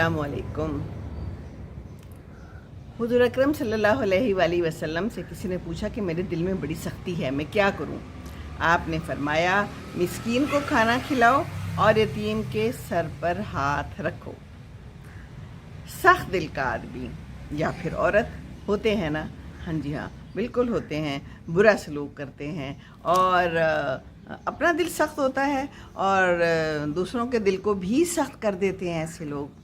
अस्सलाम वालेकुम। हुज़ूर अकरम सल्लल्लाहु अलैहि वसल्लम से किसी ने पूछा कि मेरे दिल में बड़ी सख्ती है, मैं क्या करूं? आपने फरमाया, मिस्कीन को खाना खिलाओ और यतीम के सर पर हाथ रखो। सख्त दिल का आदमी या फिर औरत होते हैं ना, हाँ जी हाँ बिल्कुल होते हैं, बुरा सलूक करते हैं और अपना दिल सख्त होता है और दूसरों के दिल को भी सख्त कर देते हैं ऐसे लोग।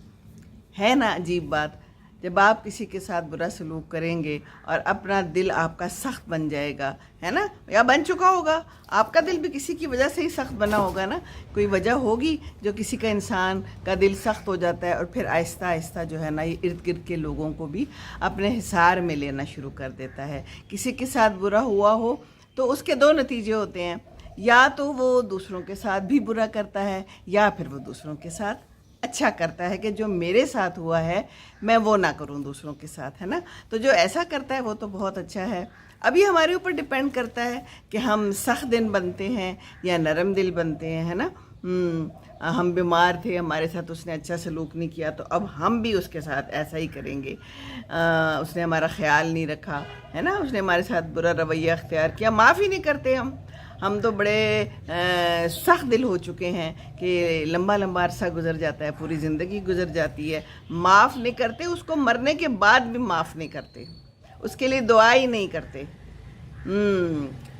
है ना अजीब बात, जब आप किसी के साथ बुरा सलूक करेंगे और अपना दिल आपका सख्त बन जाएगा, है ना, या बन चुका होगा, आपका दिल भी किसी की वजह से ही सख्त बना होगा ना, कोई वजह होगी जो किसी का इंसान का दिल सख्त हो जाता है और फिर आहिस्ता आहिस्ता जो है ना ये इर्द गिर्द के लोगों को भी अपने हिसार में लेना शुरू कर देता है। किसी के साथ बुरा हुआ हो तो उसके दो नतीजे होते हैं, या तो वो दूसरों के साथ भी बुरा करता है या फिर वो दूसरों के साथ अच्छा करता है कि जो मेरे साथ हुआ है मैं वो ना करूं दूसरों के साथ, है ना। तो जो ऐसा करता है वो तो बहुत अच्छा है। अभी हमारे ऊपर डिपेंड करता है कि हम सख्त दिल बनते हैं या नरम दिल बनते हैं, है ना। हम बीमार थे, हमारे साथ उसने अच्छा सलूक नहीं किया तो अब हम भी उसके साथ ऐसा ही करेंगे। उसने हमारा ख्याल नहीं रखा, है ना, उसने हमारे साथ बुरा रवैया अख्तियार किया, माफ़ ही नहीं करते हम तो बड़े सख्त दिल हो चुके हैं कि लंबा लंबा अरसा गुजर जाता है, पूरी ज़िंदगी गुजर जाती है, माफ़ नहीं करते, उसको मरने के बाद भी माफ़ नहीं करते, उसके लिए दुआ ही नहीं करते।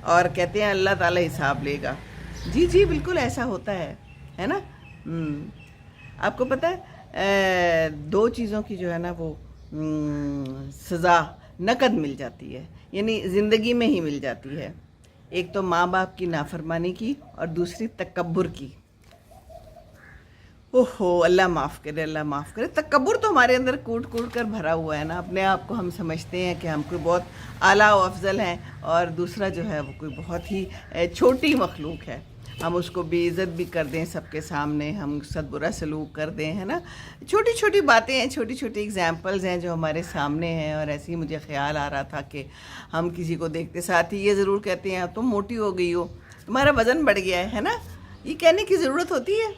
और कहते हैं अल्लाह ताला हिसाब लेगा। जी जी बिल्कुल ऐसा होता है ना। आपको पता है दो चीज़ों की जो है ना वो सज़ा नकद मिल जाती है, यानी ज़िंदगी में ही मिल जाती है। एक तो माँ बाप की नाफरमानी की और दूसरी तकब्बुर की। ओहो अल्लाह माफ़ करे, अल्लाह माफ़ करे। तकब्बुर तो हमारे अंदर कूट कूट कर भरा हुआ है ना, अपने आप को हम समझते हैं कि हम कोई बहुत आला व अफजल हैं और दूसरा जो है वो कोई बहुत ही छोटी मखलूक है, हम उसको बेइज्जत भी कर दें सबके सामने, हम सद बुरा सलूक कर दें, है ना। छोटी छोटी बातें हैं, छोटी छोटी एग्जांपल्स हैं जो हमारे सामने हैं। और ऐसे ही मुझे ख्याल आ रहा था कि हम किसी को देखते साथ ही ये ज़रूर कहते हैं तुम मोटी हो गई हो, तुम्हारा वज़न बढ़ गया है ना। ये कहने की ज़रूरत होती है?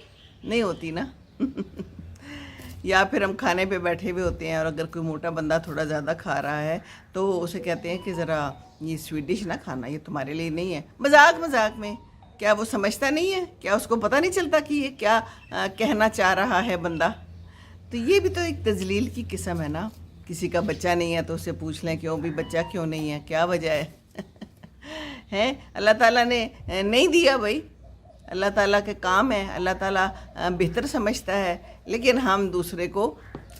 नहीं होती ना। या फिर हम खाने पे बैठे हुए होते हैं और अगर कोई मोटा बंदा थोड़ा ज़्यादा खा रहा है तो उसे कहते हैं कि ज़रा ये स्वीट डिश ना खाना, ये तुम्हारे लिए नहीं है, मजाक मजाक में। क्या वो समझता नहीं है? क्या उसको पता नहीं चलता कि ये क्या कहना चाह रहा है बंदा? तो ये भी तो एक तजलील की किस्म है ना। किसी का बच्चा नहीं है तो उससे पूछ लें क्यों भी बच्चा क्यों नहीं है, क्या वजह है? हैं अल्लाह ताला ने नहीं दिया भाई, अल्लाह ताला के काम है, अल्लाह ताला बेहतर समझता है। लेकिन हम दूसरे को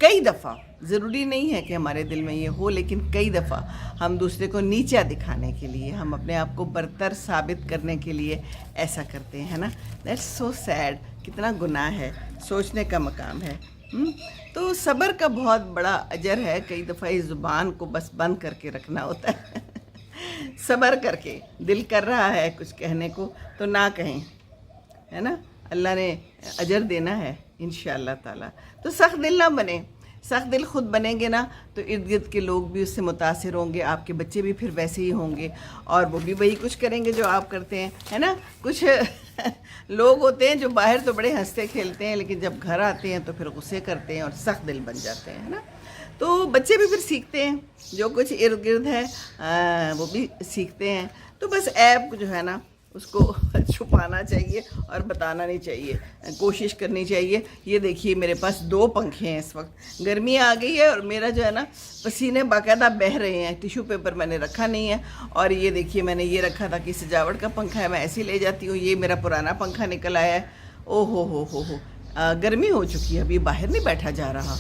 कई दफ़ा, ज़रूरी नहीं है कि हमारे दिल में ये हो, लेकिन कई दफ़ा हम दूसरे को नीचा दिखाने के लिए, हम अपने आप को बरतर साबित करने के लिए ऐसा करते हैं ना। That's so sad. कितना गुनाह है, सोचने का मकाम है। तो सब्र का बहुत बड़ा अजर है। कई दफ़ा इस ज़ुबान को बस बंद करके रखना होता है। सब्र करके, दिल कर रहा है कुछ कहने को तो ना कहें, है ना। अल्लाह ने अजर देना है इंशाअल्लाह ताला। तो सख्त दिल ना बने। सख्त दिल खुद बनेंगे ना तो इर्द गिर्द के लोग भी उससे मुतासिर होंगे, आपके बच्चे भी फिर वैसे ही होंगे और वो भी वही कुछ करेंगे जो आप करते हैं, है ना। कुछ लोग होते हैं जो बाहर तो बड़े हंसते खेलते हैं लेकिन जब घर आते हैं तो फिर गुस्से करते हैं और सख्त दिल बन जाते हैं, है ना। तो बच्चे भी फिर सीखते हैं, जो कुछ इर्द गिर्द है वो भी सीखते हैं। तो बस ऐप जो है ना उसको छुपाना चाहिए और बताना नहीं चाहिए, कोशिश करनी चाहिए। ये देखिए मेरे पास 2 पंखे हैं, इस वक्त गर्मी आ गई है और मेरा जो है ना पसीने बाकायदा बह रहे हैं। टिश्यू पेपर मैंने रखा नहीं है और ये देखिए मैंने ये रखा था कि सजावट का पंखा है, मैं ऐसे ही ले जाती हूँ। ये मेरा पुराना पंखा निकल आया है। ओ हो गर्मी हो चुकी है, अभी बाहर नहीं बैठा जा रहा।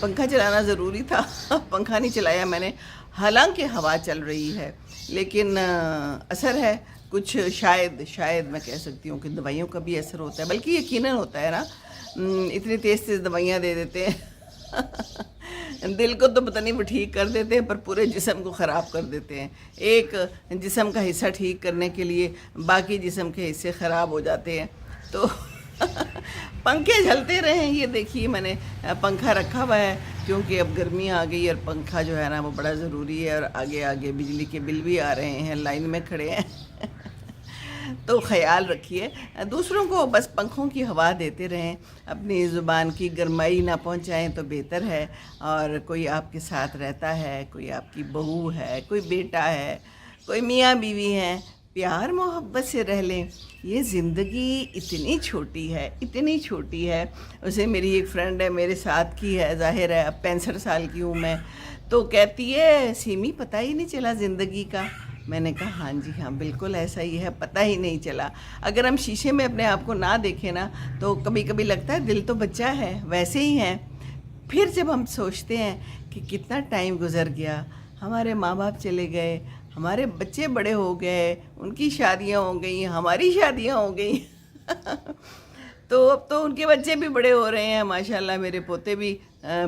पंखा चलाना ज़रूरी था। पंखा नहीं चलाया मैंने, हालांकि हवा चल रही है लेकिन असर है कुछ। शायद मैं कह सकती हूँ कि दवाइयों का भी असर होता है, बल्कि यकीनन होता है ना। इतनी तेज़ दवाइयाँ दे देते हैं। दिल को तो पता नहीं वो ठीक कर देते हैं पर पूरे जिस्म को ख़राब कर देते हैं। एक जिस्म का हिस्सा ठीक करने के लिए बाकी जिस्म के हिस्से ख़राब हो जाते हैं। तो पंखे झलते रहें। ये देखिए मैंने पंखा रखा हुआ है क्योंकि अब गर्मी आ गई और पंखा जो है ना वो बड़ा ज़रूरी है और आगे आगे बिजली के बिल भी आ रहे हैं, लाइन में खड़े हैं। تو خیال رکھیے، دوسروں کو بس پنکھوں کی ہوا دیتے رہیں، اپنی زبان کی گرمائی نہ پہنچائیں تو بہتر ہے۔ اور کوئی آپ کے ساتھ رہتا ہے، کوئی آپ کی بہو ہے، کوئی بیٹا ہے، کوئی میاں بیوی ہیں، پیار محبت سے رہ لیں۔ یہ زندگی اتنی چھوٹی ہے، اتنی چھوٹی ہے۔ اسے میری ایک فرینڈ ہے، میرے ساتھ کی ہے، ظاہر ہے اب 65 سال کی ہوں میں، تو کہتی ہے سیمی پتہ ہی نہیں چلا زندگی کا۔ میں نے کہا ہاں جی ہاں، بالکل ایسا ہی ہے، پتہ ہی نہیں چلا۔ اگر ہم شیشے میں اپنے آپ کو نہ دیکھیں نا تو کبھی کبھی لگتا ہے دل تو بچہ ہے، ویسے ہی ہیں۔ پھر جب ہم سوچتے ہیں کہ کتنا ٹائم گزر گیا، ہمارے ماں باپ چلے گئے، ہمارے بچے بڑے ہو گئے، ان کی شادیاں ہو گئیں، ہماری شادیاں ہو گئیں تو اب تو ان کے بچے بھی بڑے ہو رہے ہیں، ماشاءاللہ میرے پوتے بھی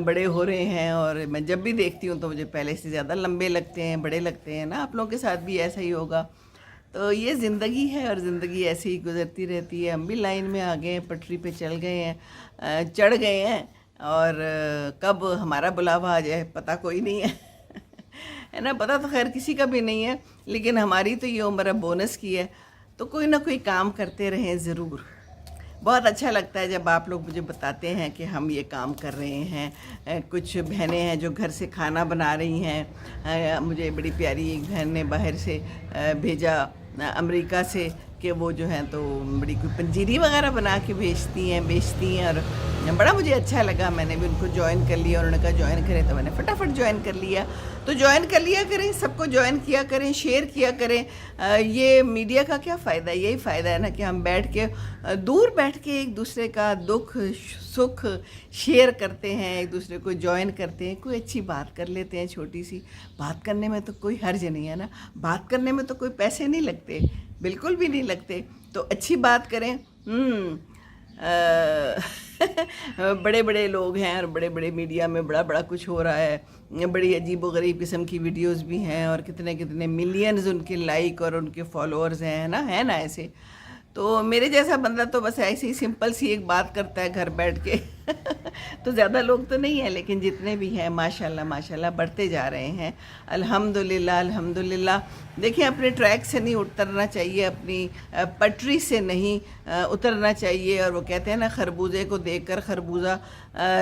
بڑے ہو رہے ہیں، اور میں جب بھی دیکھتی ہوں تو مجھے پہلے سے زیادہ لمبے لگتے ہیں، بڑے لگتے ہیں نا۔ آپ لوگوں کے ساتھ بھی ایسا ہی ہوگا۔ تو یہ زندگی ہے، اور زندگی ایسے ہی گزرتی رہتی ہے۔ ہم بھی لائن میں آ گئے ہیں، پٹری پہ چل گئے ہیں، چڑھ گئے ہیں، اور کب ہمارا بلاوا آ جائے پتہ کوئی نہیں ہے نا۔ پتہ تو خیر کسی کا بھی نہیں ہے، لیکن ہماری تو یہ عمر اب بونس کی ہے، تو کوئی نہ کوئی کام کرتے رہیں ضرور۔ بہت اچھا لگتا ہے جب آپ لوگ مجھے بتاتے ہیں کہ ہم یہ کام کر رہے ہیں۔ کچھ بہنیں ہیں جو گھر سے کھانا بنا رہی ہیں، مجھے بڑی پیاری ایک بہن نے باہر سے بھیجا امریکہ سے، کہ وہ جو ہیں تو بڑی کوئی پنجیری وغیرہ بنا کے بیچتی ہیں، اور بڑا مجھے اچھا لگا۔ میں نے بھی ان کو جوائن کر لیا، انہوں نے کہا جوائن کریں، تو میں نے فٹافٹ جوائن کر لیا۔ تو جوائن کر لیا کریں، سب کو جوائن کیا کریں، شیئر کیا کریں۔ یہ میڈیا کا کیا فائدہ ہے؟ یہی فائدہ ہے نا کہ ہم بیٹھ کے دور بیٹھ کے ایک دوسرے کا دکھ سکھ شیئر کرتے ہیں، ایک دوسرے کو جوائن کرتے ہیں، کوئی اچھی بات کر لیتے ہیں، چھوٹی سی بات کرنے میں تو کوئی حرج نہیں ہے نا۔ بات کرنے میں تو کوئی پیسے نہیں لگتے، بالکل بھی نہیں لگتے، تو اچھی بات کریں۔ بڑے بڑے لوگ ہیں، اور بڑے بڑے میڈیا میں بڑا بڑا کچھ ہو رہا ہے، بڑی عجیب و غریب قسم کی ویڈیوز بھی ہیں، اور کتنے کتنے ملینز ان کے لائک اور ان کے فالوورز ہیں نا، ہے نا ایسے۔ تو میرے جیسا بندہ تو بس ایسے ہی سمپل سی ایک بات کرتا ہے گھر بیٹھ کے تو زیادہ لوگ تو نہیں ہیں، لیکن جتنے بھی ہیں ماشاءاللہ ماشاءاللہ بڑھتے جا رہے ہیں، الحمدللہ الحمدللہ۔ دیکھیں اپنے ٹریک سے نہیں اترنا چاہیے، اپنی پٹری سے نہیں اترنا چاہیے۔ اور وہ کہتے ہیں نا خربوزے کو دیکھ کر خربوزہ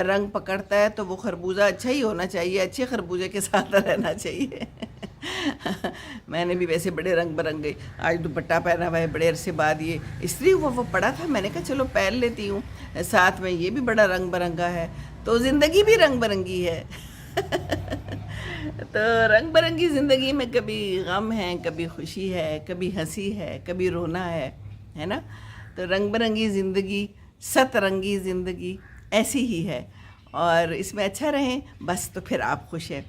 رنگ پکڑتا ہے، تو وہ خربوزہ اچھا ہی ہونا چاہیے، اچھے خربوزے کے ساتھ رہنا چاہیے میں نے بھی ویسے بڑے رنگ برنگے آج دوپٹہ پہنا ہوا ہے، بڑے عرصے بعد یہ استری ہوا وہ پڑا تھا، میں نے کہا چلو پہن لیتی ہوں، ساتھ میں یہ بھی بڑا رنگ برنگا ہے۔ تو زندگی بھی رنگ برنگی ہے تو رنگ برنگی زندگی میں کبھی غم ہے، کبھی خوشی ہے، کبھی ہنسی ہے، کبھی رونا ہے نا۔ تو رنگ برنگی زندگی، ست رنگی زندگی ایسی ہی ہے، اور اس میں اچھا رہیں بس، تو پھر آپ خوش ہیں۔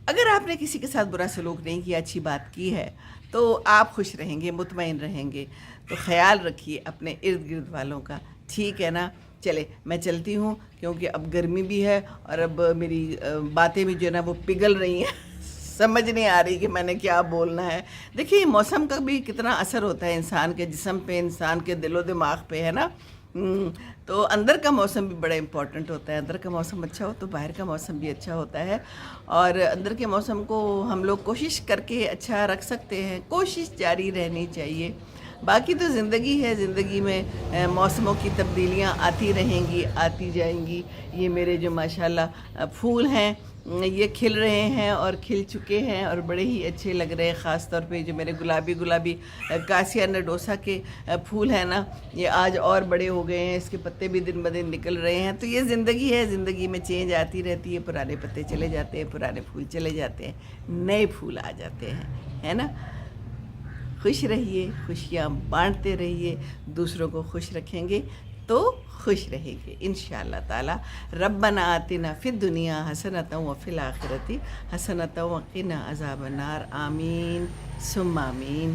اگر آپ نے کسی کے ساتھ برا سلوک نہیں کیا، اچھی بات کی ہے، تو آپ خوش رہیں گے، مطمئن رہیں گے۔ تو خیال رکھیے اپنے ارد گرد والوں کا، ٹھیک ہے نا۔ چلے میں چلتی ہوں، کیونکہ اب گرمی بھی ہے، اور اب میری باتیں بھی جو ہے نا وہ پگھل رہی ہیں سمجھ نہیں آ رہی کہ میں نے کیا بولنا ہے۔ دیکھیے موسم کا بھی کتنا اثر ہوتا ہے انسان کے جسم پہ، انسان کے دل و دماغ پہ، ہے نا۔ تو اندر کا موسم بھی بڑا امپورٹنٹ ہوتا ہے، اندر کا موسم اچھا ہو تو باہر کا موسم بھی اچھا ہوتا ہے، اور اندر کے موسم کو ہم لوگ کوشش کر کے اچھا رکھ سکتے ہیں، کوشش جاری رہنی چاہیے۔ باقی تو زندگی ہے، زندگی میں موسموں کی تبدیلیاں آتی رہیں گی، آتی جائیں گی۔ یہ میرے جو ماشاءاللہ پھول ہیں یہ کھل رہے ہیں اور کھل چکے ہیں، اور بڑے ہی اچھے لگ رہے ہیں، خاص طور پہ جو میرے گلابی کاسیا نڈوسا کے پھول ہیں نا، یہ آج اور بڑے ہو گئے ہیں، اس کے پتے بھی دن بدن نکل رہے ہیں۔ تو یہ زندگی ہے، زندگی میں چینج آتی رہتی ہے، پرانے پتے چلے جاتے ہیں، پرانے پھول چلے جاتے ہیں، نئے پھول آ جاتے ہیں، ہے نا۔ خوش رہیے، خوشیاں بانٹتے رہیے، دوسروں کو خوش رکھیں گے تو خوش رہیں گے انشاءاللہ تعالی۔ ربنا آتنا فی الدنیا حسنۃ وفی الآخرۃ حسنۃ وقنا عذاب النار، آمین ثم آمین۔